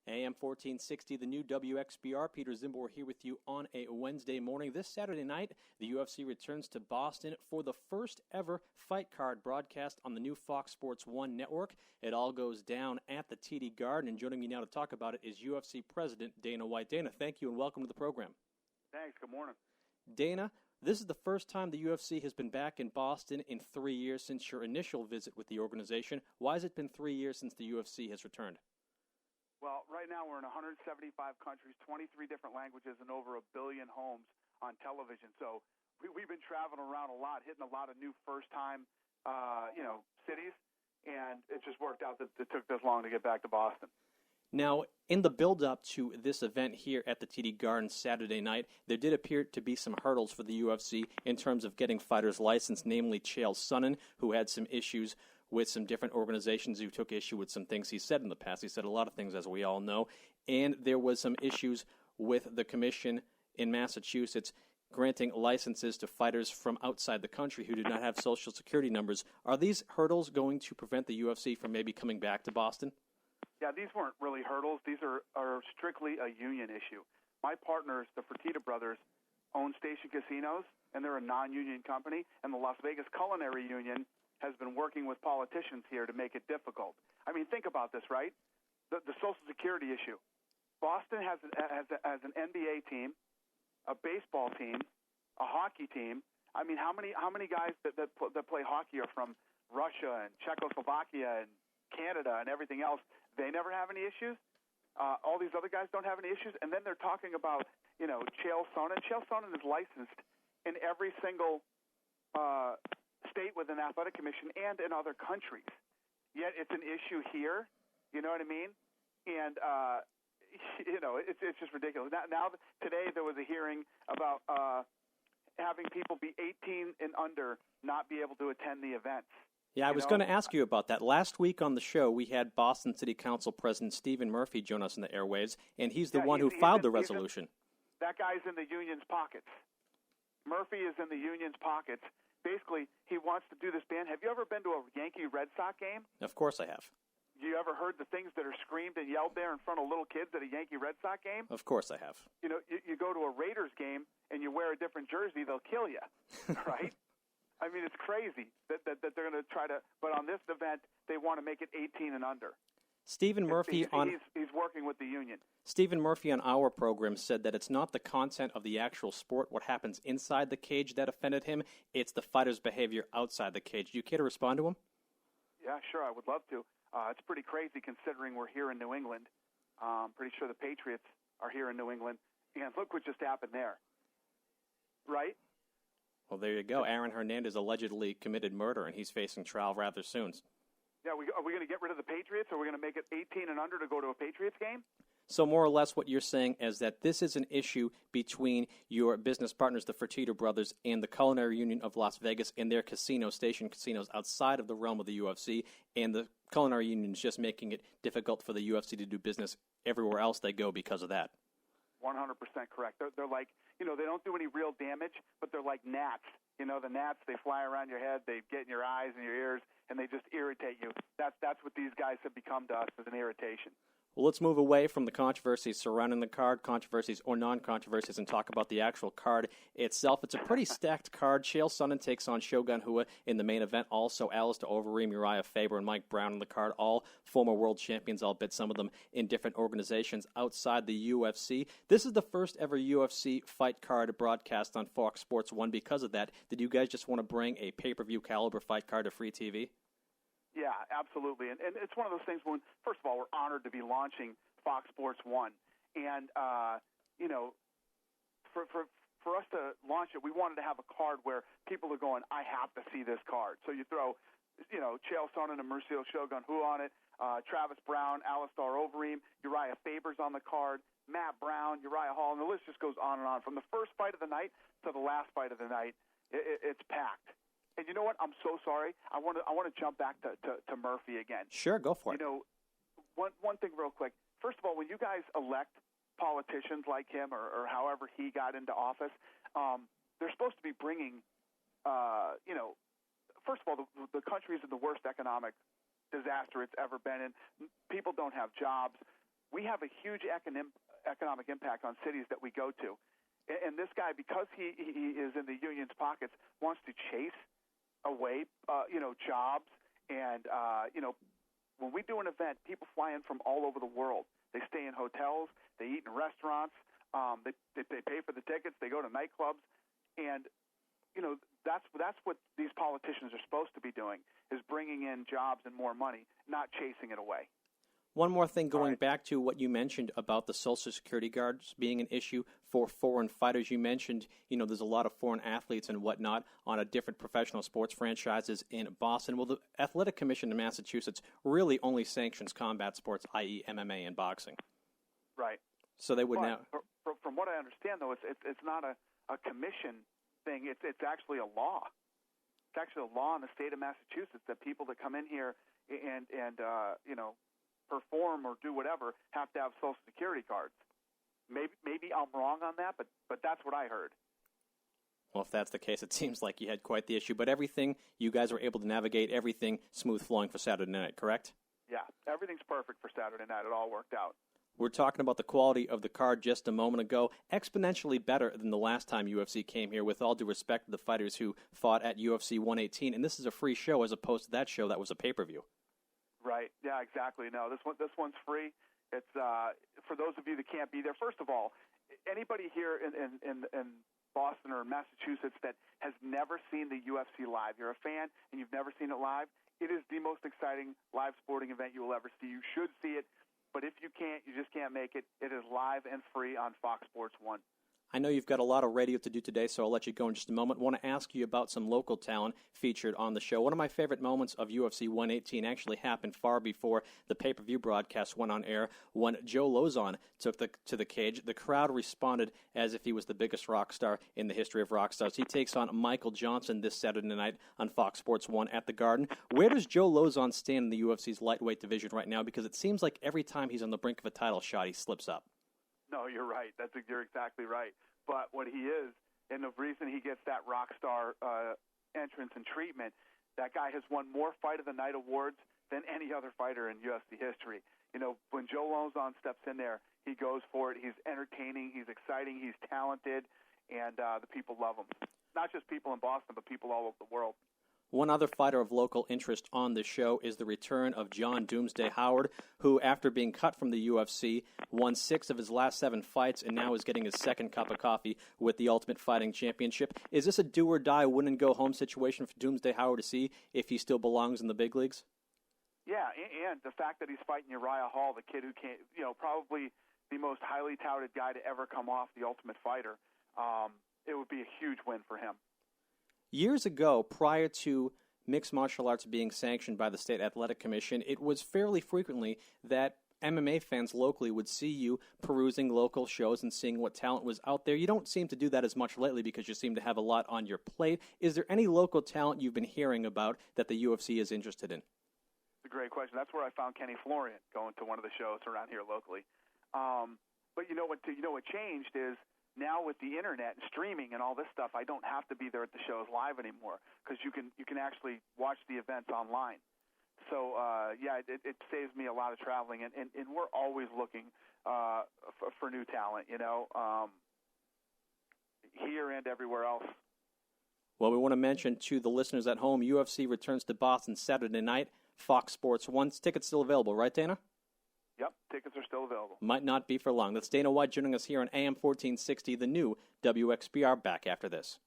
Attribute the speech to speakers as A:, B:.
A: AM 1460, the new WXBR. Peter Czymbor here with you on a Wednesday morning. This Saturday night, the UFC returns to Boston for the first ever fight card broadcast on the new Fox Sports 1 network. It all goes down at the TD Garden, and joining me now to talk about it is UFC President Dana White. Dana, thank you and welcome to the program.
B: Thanks. Good morning.
A: Dana, this is the first time the UFC has been back in Boston in 3 years since your initial visit with the organization. Why has it been 3 years since the UFC has returned?
B: Well, right now we're in 175 countries, 23 different languages, and over 1 billion homes on television. So we've been traveling around a lot, hitting a lot of new first-time, cities, and it just worked out that it took this long to get back to Boston.
A: Now, in the build-up to this event here at the TD Garden Saturday night, there did appear to be some hurdles for the UFC in terms of getting fighters licensed, namely Chael Sonnen, who had some issues with some different organizations who took issue with some things he said in the past. He said a lot of things, as we all know. And there was some issues with the commission in Massachusetts granting licenses to fighters from outside the country who did not have Social Security numbers. Are these hurdles going to prevent the UFC from maybe coming back to Boston?
B: Yeah, these weren't really hurdles. These are strictly a union issue. My partners, the Fertitta brothers, own Station Casinos, and they're a non-union company, and the Las Vegas Culinary Union has been working with politicians here to make it difficult. I mean, think about this, right? The Social Security issue. Boston has an NBA team, a baseball team, a hockey team. I mean, how many guys that play hockey are from Russia and Czechoslovakia and Canada and everything else? They never have any issues. All these other guys don't have any issues. And then they're talking about, Chael Sonnen. Chael Sonnen is licensed in every single state with an athletic commission and in other countries. Yet it's an issue here. You know what I mean? And, it's just ridiculous. Now, today there was a hearing about having people be 18 and under not be able to attend the events.
A: Yeah, I was going to ask you about that. Last week on the show, we had Boston City Council President Stephen Murphy join us in the airwaves, and he's the one who filed the resolution.
B: That guy's in the union's pockets. Murphy is in the union's pockets. Basically, he wants to do this ban. Have you ever been to a Yankee-Red Sox game?
A: Of course I have.
B: You ever heard the things that are screamed and yelled there in front of little kids at a Yankee-Red Sox game?
A: Of course I have.
B: You go to a Raiders game and you wear a different jersey, they'll kill you, right? I mean, it's crazy that they're going to try to, but on this event, they want to make it 18 and under.
A: Stephen Murphy
B: he's working with the union.
A: Stephen Murphy on our program said that it's not the content of the actual sport, what happens inside the cage, that offended him. It's the fighter's behavior outside the cage. Do you care to respond to him?
B: Yeah, sure, I would love to. It's pretty crazy considering we're here in New England. I'm pretty sure the Patriots are here in New England. And look what just happened there, right?
A: Well, there you go. Aaron Hernandez allegedly committed murder, and he's facing trial rather soon.
B: Yeah, are we going to get rid of the Patriots? Are we going to make it 18 and under to go to a Patriots game?
A: So more or less what you're saying is that this is an issue between your business partners, the Fertitta brothers, and the Culinary Union of Las Vegas and their Station Casinos outside of the realm of the UFC, and the Culinary Union is just making it difficult for the UFC to do business everywhere else they go because of that.
B: 100% correct. They're like, they don't do any real damage, but they're like gnats. The gnats, they fly around your head, they get in your eyes and your ears, and they just irritate you. That's what these guys have become to us, as an irritation.
A: Well, let's move away from the controversies surrounding the card, controversies or non-controversies, and talk about the actual card itself. It's a pretty stacked card. Chael Sonnen takes on Shogun Rua in the main event. Also, Alistair Overeem, Uriah Faber, and Mike Brown on the card, all former world champions, albeit some of them in different organizations outside the UFC. This is the first ever UFC fight card broadcast on Fox Sports 1. Because of that, did you guys just want to bring a pay-per-view caliber fight card to free TV?
B: Yeah, absolutely. And it's one of those things when, first of all, we're honored to be launching Fox Sports 1. And, for us to launch it, we wanted to have a card where people are going, I have to see this card. So you throw, Chael Sonnen and Mauricio Shogun Rua on it, Travis Brown, Alistair Overeem, Uriah Faber's on the card, Matt Brown, Uriah Hall, and the list just goes on and on. From the first fight of the night to the last fight of the night, it's packed. And you know what? I'm so sorry. I want to jump back to Murphy again.
A: Sure, go for it.
B: One thing real quick. First of all, when you guys elect politicians like him or however he got into office, they're supposed to be bringing, first of all, the country is in the worst economic disaster it's ever been in. People don't have jobs. we have a huge economic impact on cities that we go to. And this guy, because he is in the union's pockets, wants to chase away, jobs. And, when we do an event, people fly in from all over the world. They stay in hotels. They eat in restaurants. They pay for the tickets. They go to nightclubs. And, that's what these politicians are supposed to be doing, is bringing in jobs and more money, not chasing it away.
A: One more thing, going back to what you mentioned about the Social Security guards being an issue for foreign fighters. You mentioned, there's a lot of foreign athletes and whatnot on a different professional sports franchises in Boston. Well, the Athletic Commission in Massachusetts really only sanctions combat sports, i.e. MMA and boxing.
B: Right.
A: So they would now.
B: From what I understand, though, it's not a commission thing. It's actually a law. It's actually a law in the state of Massachusetts that people that come in here and perform or do whatever have to have Social Security cards. Maybe I'm wrong on that, but that's what I heard.
A: Well, if that's the case, it seems like you had quite the issue. But everything, you guys were able to navigate everything smooth flowing for Saturday night, correct?
B: Yeah, everything's perfect for Saturday night. It all worked out.
A: We're talking about the quality of the card just a moment ago, exponentially better than the last time UFC came here, with all due respect to the fighters who fought at UFC 118. And this is a free show as opposed to that show that was a pay-per-view.
B: Right. Yeah, exactly. No, this one's free. It's for those of you that can't be there. First of all, anybody here in Boston or Massachusetts that has never seen the UFC live, you're a fan and you've never seen it live, it is the most exciting live sporting event you will ever see. You should see it, but if you can't, you just can't make it. It is live and free on Fox Sports 1.
A: I know you've got a lot of radio to do today, so I'll let you go in just a moment. I want to ask you about some local talent featured on the show. One of my favorite moments of UFC 118 actually happened far before the pay-per-view broadcast went on air when Joe Lozon took to the cage. The crowd responded as if he was the biggest rock star in the history of rock stars. He takes on Michael Johnson this Saturday night on Fox Sports 1 at the Garden. Where does Joe Lozon stand in the UFC's lightweight division right now? Because it seems like every time he's on the brink of a title shot, he slips up.
B: No, you're right. You're exactly right. But what he is, and the reason he gets that rock star entrance and treatment, that guy has won more Fight of the Night awards than any other fighter in UFC history. When Joe Lozon steps in there, he goes for it. He's entertaining. He's exciting. He's talented, and the people love him. Not just people in Boston, but people all over the world.
A: One other fighter of local interest on the show is the return of John Doomsday Howard, who, after being cut from the UFC, won 6 of his last 7 fights and now is getting his second cup of coffee with the Ultimate Fighting Championship. Is this a do-or-die, win-and-go-home situation for Doomsday Howard to see if he still belongs in the big leagues?
B: Yeah, and the fact that he's fighting Uriah Hall, the kid who can't, probably the most highly touted guy to ever come off the Ultimate Fighter, it would be a huge win for him.
A: Years ago, prior to mixed martial arts being sanctioned by the State Athletic Commission, it was fairly frequently that MMA fans locally would see you perusing local shows and seeing what talent was out there. You don't seem to do that as much lately because you seem to have a lot on your plate. Is there any local talent you've been hearing about that the UFC is interested in?
B: It's a great question. That's where I found Kenny Florian going to one of the shows around here locally. But you know what changed is, now with the internet and streaming and all this stuff, I don't have to be there at the shows live anymore because you can actually watch the events online. So it saves me a lot of traveling, and we're always looking for new talent, here and everywhere else.
A: Well, we want to mention to the listeners at home, UFC returns to Boston Saturday night, Fox Sports 1. Tickets still available, right, Dana?
B: Yep, tickets are still available.
A: Might not be for long. That's Dana White joining us here on AM 1460, the new WXBR. Back after this.